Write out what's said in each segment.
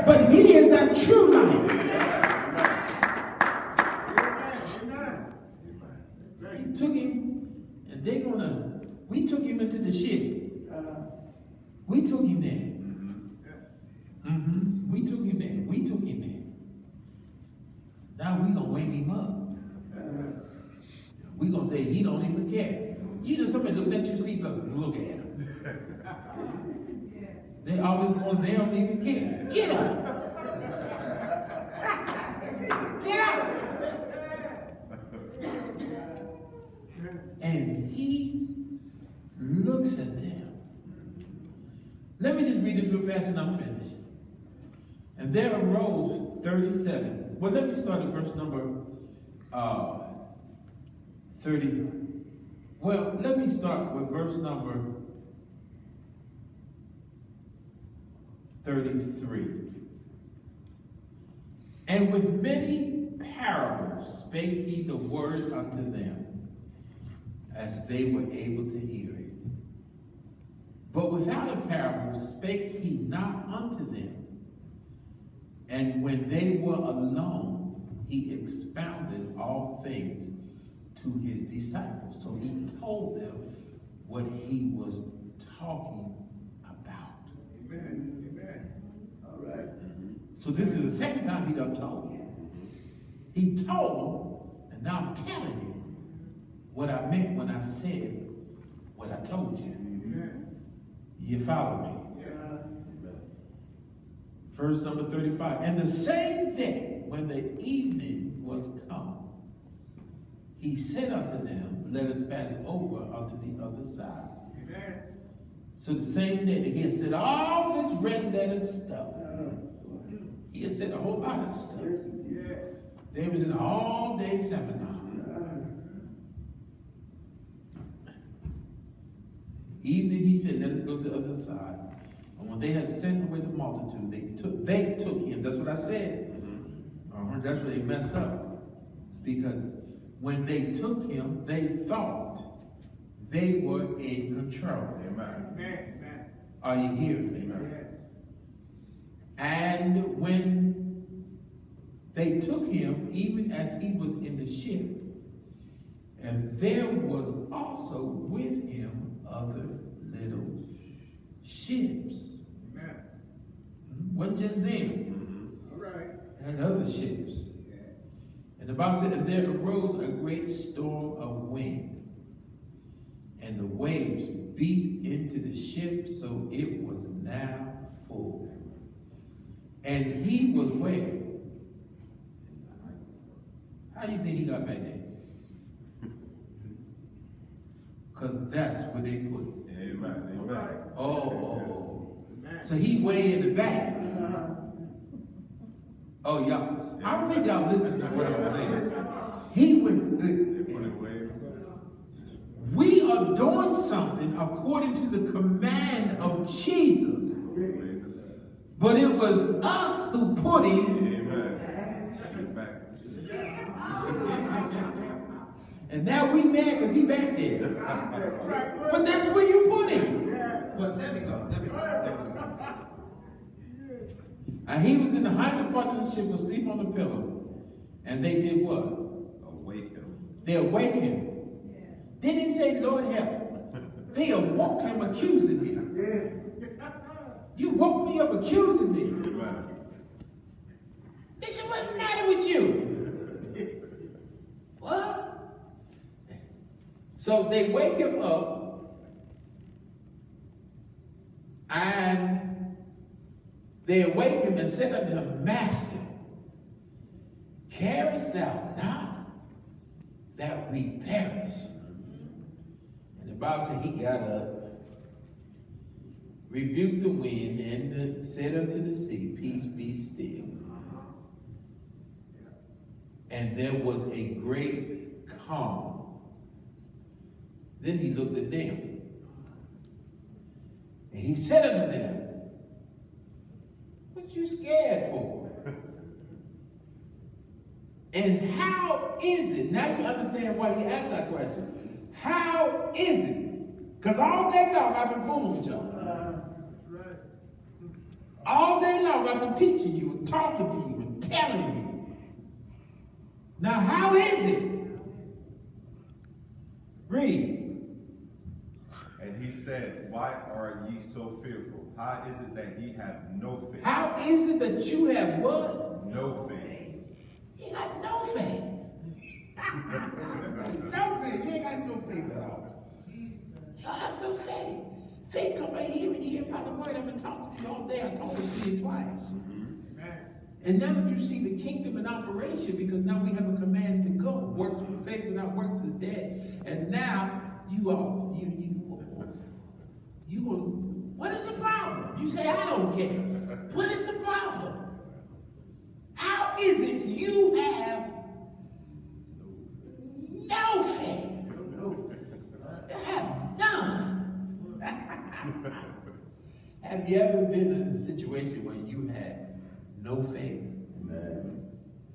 but he is a true light. He took him, and we took him into the ship. We took him there. We took him there. Now we gonna wake him up. We gonna say he don't even care. You know, somebody looking at you sleep, look at him. They always want, they don't even care. Get up. Get up. And he looks at them. Let me just read this real fast and I'm finished. And there arose 37. Well, let me start at verse number 30. Well, let me start with verse number 33. And with many parables spake he the word unto them, as they were able to hear it. But without a parable spake he not unto them. And when they were alone, he expounded all things to his disciples. So he told them what he was talking about. Amen. Amen. All right. So this is the second time he done told them. He told them, and now I'm telling you what I meant when I said what I told you. Amen. You follow me? Verse number 35. And the same day, when the evening was come, he said unto them, let us pass over unto the other side. Amen. So the same day that he had said all this red letter stuff, he had said a whole lot of stuff. Yes. They was in an all-day seminar. Evening, he said, let us go to the other side. And when they had sent away the multitude, they took him. That's what I said. That's where they messed up. Because when they took him, they thought they were in control. Amen. Are you hearing me? Yes. And when they took him, even as he was in the ship, and there was also with him other little ships. Amen. Wasn't just them. All right. Had other ships. Yeah. And the Bible said, and there arose a great storm of wind, and the waves beat into the ship, so it was now full. And he was where? How do you think he got back there? Because that's where they put him. Amen. Oh. Amen. So he way in the back. Oh, y'all. I don't think y'all listen to what I'm saying. He went. We are doing something according to the command of Jesus. But it was us who put him. And now we mad because he back there. But that's where you put him. But let me go. And he was in the hinder part of the ship, asleep on the pillow. And they did what? Awake him. They awake him. Didn't even say, Lord help. They awoke him accusing him. You woke me up accusing me. Bishop, what's the matter with you? What? So they wake him up, and they awake him and said unto him, Master, carest thou not that we perish? And the Bible said he got up, rebuked the wind, and said unto the sea, peace, be still. And there was a great calm. Then he looked at them. And he said unto them, what you scared for? And how is it? Now you understand why he asked that question. How is it? Because all day long I've been fooling with y'all. All day long I've been teaching you and talking to you and telling you. Now how is it? Read. And he said, why are ye so fearful? How is it that ye have no faith? How is it that you have what? No faith. You got no faith. No faith. You ain't got no faith at all. You have no faith. Faith come right here and hear by the word. I've been talking to you all day. I told it to you twice. And now that you see the kingdom in operation, because now we have a command to go. Works with faith without works is dead. And now you are, what is the problem? You say, I don't care. What is the problem? How is it you have no faith? You have none. Have you ever been in a situation where you had no faith? Amen.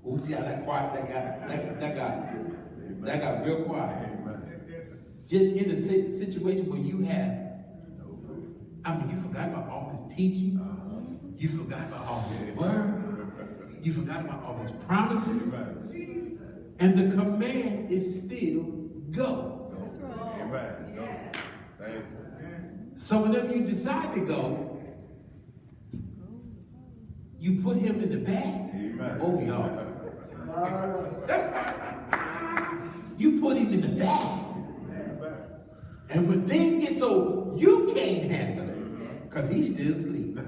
Oh, see how that quiet, that got real quiet. Just in a situation where you have, I mean, you forgot about all this teaching. You forgot about all this word. You forgot about all these promises. And the command is still go. Amen. So whenever you decide to go, you put him in the back. Amen. Oh, y'all. You put him in the back. And when things get so you can't handle it, because he's still asleep.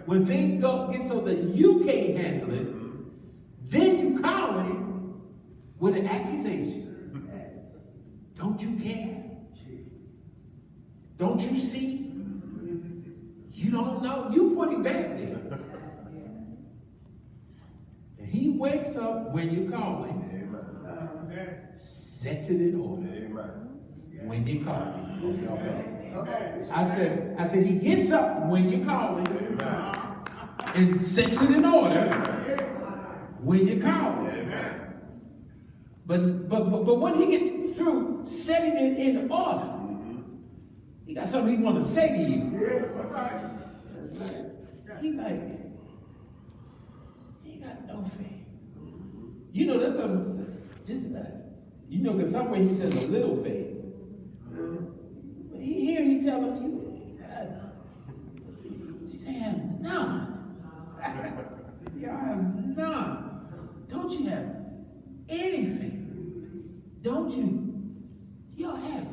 When things get so that you can't handle it, then you call him with an accusation. Don't you care? Don't you see? You don't know. You put him back there. And he wakes up when you call him. Sets it in order. When you call him. Okay. I said he gets up when you call him. And sets it in order when you call him. But when he gets through setting it in order, he got something he want to say to you. He like, he got no faith. You know, that's something, just, you know, because somewhere he says a little faith. But here he telling you, say, I have none. You have none. Don't you have anything? Don't you? You don't have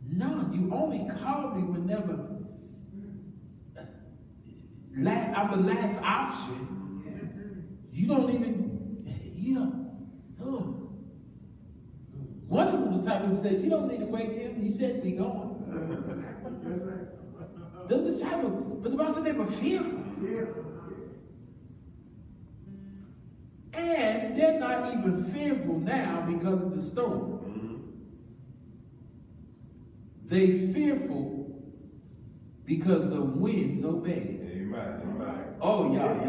none. You only call me whenever I'm the last option. You don't even, you don't. Oh. One of the disciples said, you don't need to wake him. He said, be gone. The disciples, but the Bible said they were fearful. And they're not even fearful now because of the storm. They fearful because the winds obeyed. Oh, y'all.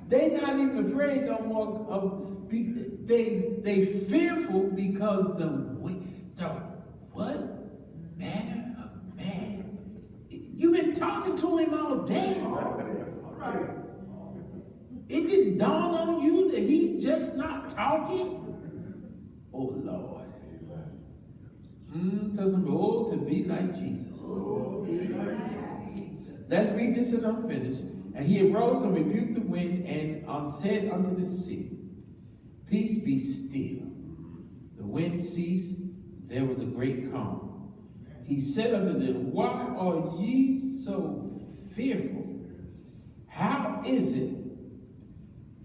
They're not even afraid no more of, they fearful because the what manner of man? You've been talking to him all day. It didn't dawn on you that he's just not talking? Oh, Lord. To be like Jesus. Let's read this and I'm finished. And he arose and rebuked the wind and said unto the sea, peace be still. The wind ceased. There was a great calm. He said unto them, why are ye so fearful? How is it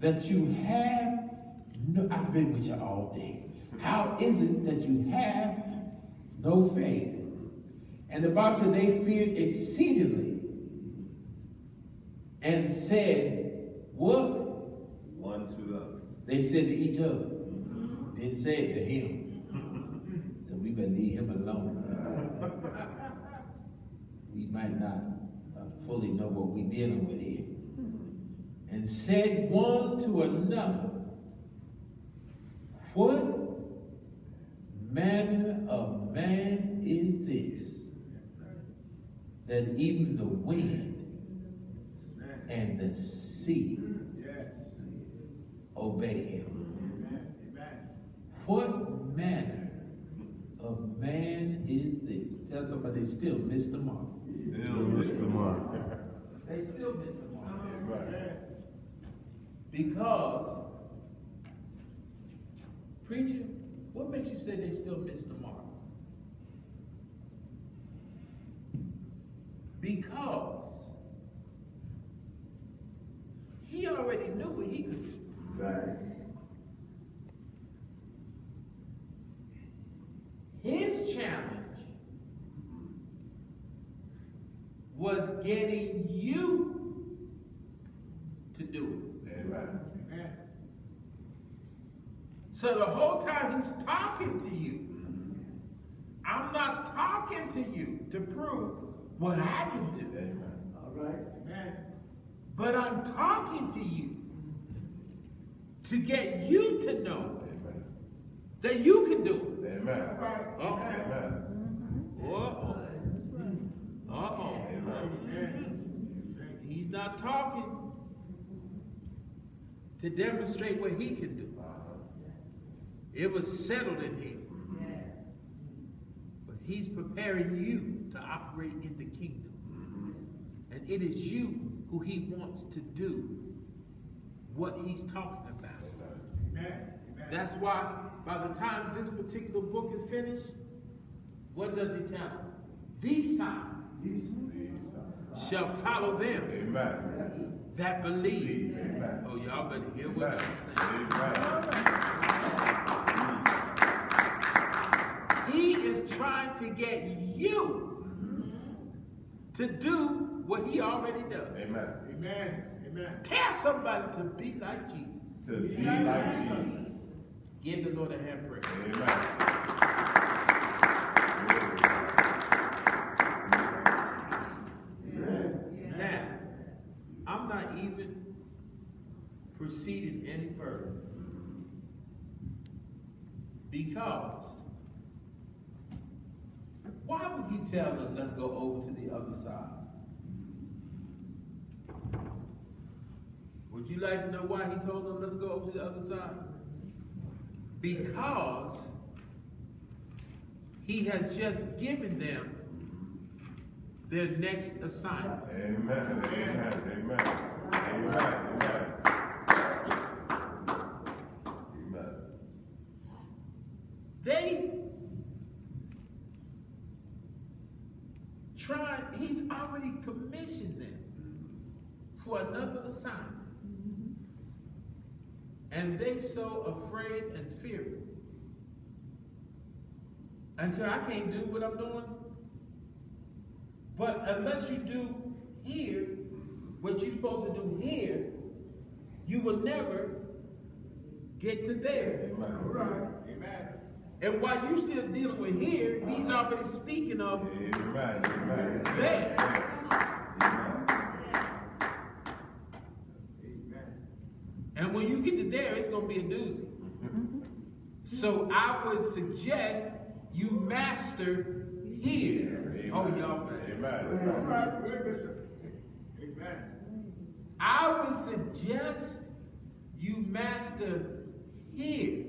that you have no, I've been with you all day. How is it that you have no faith? And the Bible said they feared exceedingly and said, what? One to the other. They said to each other. Didn't say it to him. So we better leave him alone. We might not fully know what we're dealing with here. And said one to another, what manner of man is this, that even the wind and the sea Yes. obey him. Amen. Amen. What manner of man is this? Tell somebody they still miss the mark. Still Mr. Mark. They still miss the mark. Amen. Because, preacher, what makes you say they still miss the mark? Because he already knew what he could do. Right. His challenge was getting you to do it. Amen. Amen. So the whole time he's talking to you, I'm not talking to you to prove what I can do, Amen. All right. Amen. but I'm talking to you to get you to know Amen. that you can do it. Amen. Uh-oh. Amen. Uh-oh. Uh-oh. Amen. He's not talking to demonstrate what he can do. It was settled in him. But he's preparing you to operate in the kingdom. And it is you who he wants to do what he's talking about. Amen. That's why by the time this particular book is finished, what does he tell them? These signs shall follow them Amen. that believe. Amen. Oh, y'all better hear what Amen. I'm saying. Amen. He is trying to get you to do what he already does. Amen. Amen. Amen. Tell somebody to be like Jesus. To be like Jesus. Give the Lord a hand prayer. Amen. Now, I'm not even proceeding any further. Because why would he tell them, let's go over to the other side? Would you like to know why he told them, let's go over to the other side? Because he has just given them their next assignment. Amen. Amen. Amen. Amen. Amen. Amen. They tried, he's already commissioned them for another assignment. And they so afraid and fearful. Until I can't do what I'm doing. But unless you do here what you're supposed to do here, you will never get to there. Amen. All right. Amen. And while you're still dealing with here, he's already speaking of Amen. Amen. there. Amen. And when you get to there, it's going to be a doozy. So I would suggest you master here. Amen. Oh, y'all better. Amen. All right. Listen. Amen. I would suggest you master here.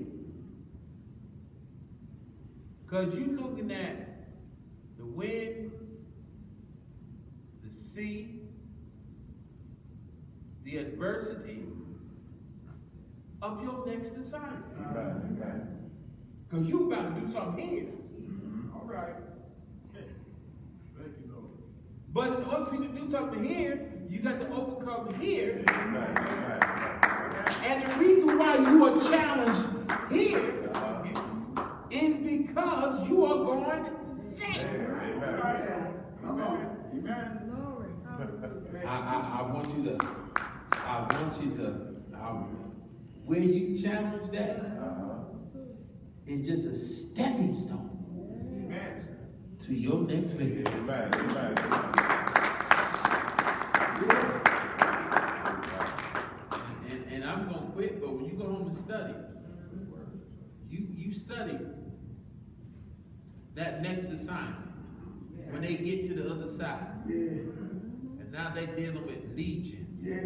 Because you're looking at the wind, the sea, the adversity of your next assignment. Amen. Amen. Because you about to do something here. All right. Thank you, Lord. But in order for you to do something here, you got to overcome here. Amen. Amen. And the reason why you are challenged here is because you are going there. Amen. Come on. Amen. I want you to, where you challenge that is just a stepping stone Amen. to your next victory. Amen. Amen. And I'm going to quit, but when you go home and study, you study that next assignment when they get to the other side. And now they're dealing with legions peace.